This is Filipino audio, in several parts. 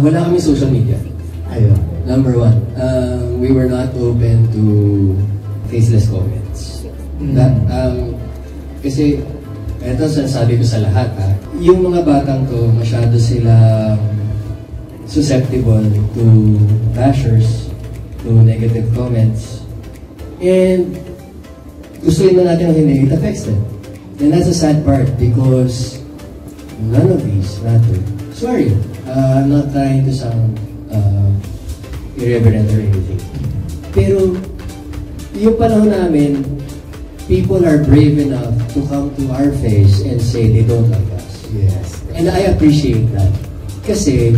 Wala kami social media. Ayun. Number one, we were not open to faceless comments. Kasi, eto sabi ko sa lahat yung mga batang to, masyado sila susceptible to bashers, to negative comments. And gusto rin natin ang hindi, it affects them. And that's a sad part because none of these matter. Sorry, I'm not trying to sound irreverent or anything. Pero, yung panahon namin, people are brave enough to come to our face and say they don't like us. Yes. And I appreciate that. Kasi,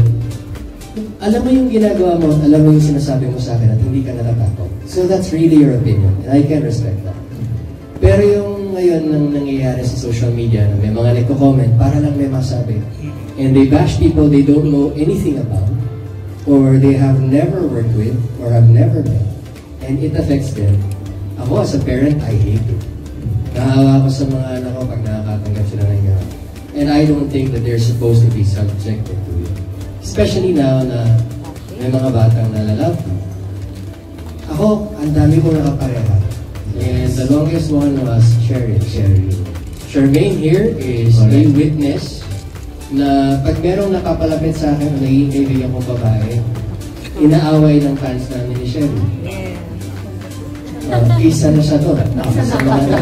alam mo yung ginagawa mo, alam mo yung sinasabi mo sa akin at hindi ka natatakot. So that's really your opinion, and I can respect that. Pero yung ngayon nang nangyayari sa social media, na may mga nagko-comment para lang may masabi. And they bash people they don't know anything about, or they have never worked with, or have never met. And it affects them. Ako as a parent, I hate it. Nahawa ko sa mga anak ko pag nakakatanggap sila ng gano'n. And I don't think that they're supposed to be subjected to it. Especially now na may mga batang nalalove. Ako, ang dami kong nakapareha. And the longest one was Cheryl. Charmaine here is a witness na pag merong nakapalapit sa akin, naging kaibigan kong babae, inaaway ng fans namin ni Cheryl. Isa na siya doon. Sa mga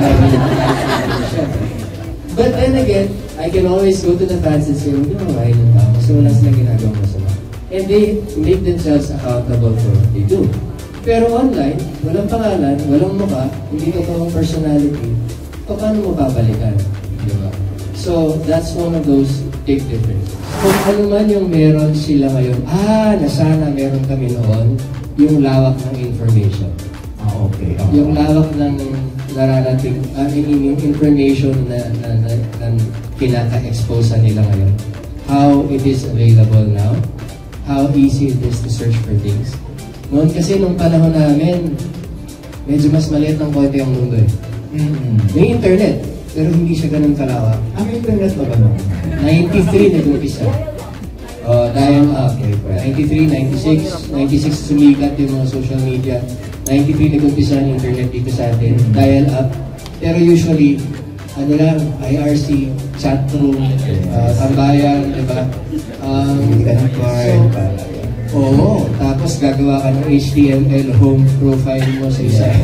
But then again, I can always go to the fans and say, huwag yung mawain ng tao kasi wala silang ginagawang masama. And they make themselves accountable for what they do. Pero online, walang pangalan, walang mukha, hindi totoong personality, paano mo babalikan? Diba? So, that's one of those big differences. Kung ano man yung meron sila ngayon, nasana meron kami noon, yung lawak ng information. Okay. Yung lawak ng nararating, yung information na kinaka-expose nila ngayon. How it is available now. How easy it is to search for things. Noon kasi nung panahon namin, medyo mas maliit ng konti ang mundo eh. May internet, pero hindi siya ganun kalawak. May internet ba noon? 93 nag-umpisa. Dahil 93, 96 sumikat yung mga social media. 93 nag-umpisa ang internet dito sa atin. Dial up. Pero usually, ano lang, IRC, chat room, tambayan, diba? Hindi ka ng card. Oo. Tapos gagawa ka ng HTML home profile mo sa isang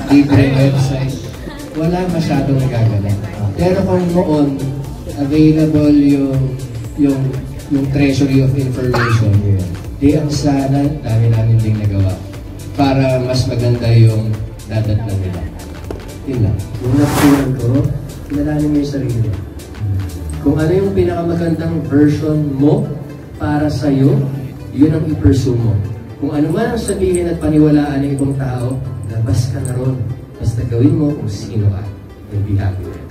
libre website. Wala masyadong nagagana. Pero kung noon, available yung treasury of information, di ang sana, dami namin ding nagawa para mas maganda yung dadatnan nila. Yun lang. Yung natutunan ko, pinalanin mo yung sarili. Kung ano yung pinakamagandang version mo para sa'yo, yun ang i-pursue mo. Kung ano man ang sabihin at paniwalaan ng ibang tao, labas ka na ron. Basta gawin mo kung sino ka. And be happy with it.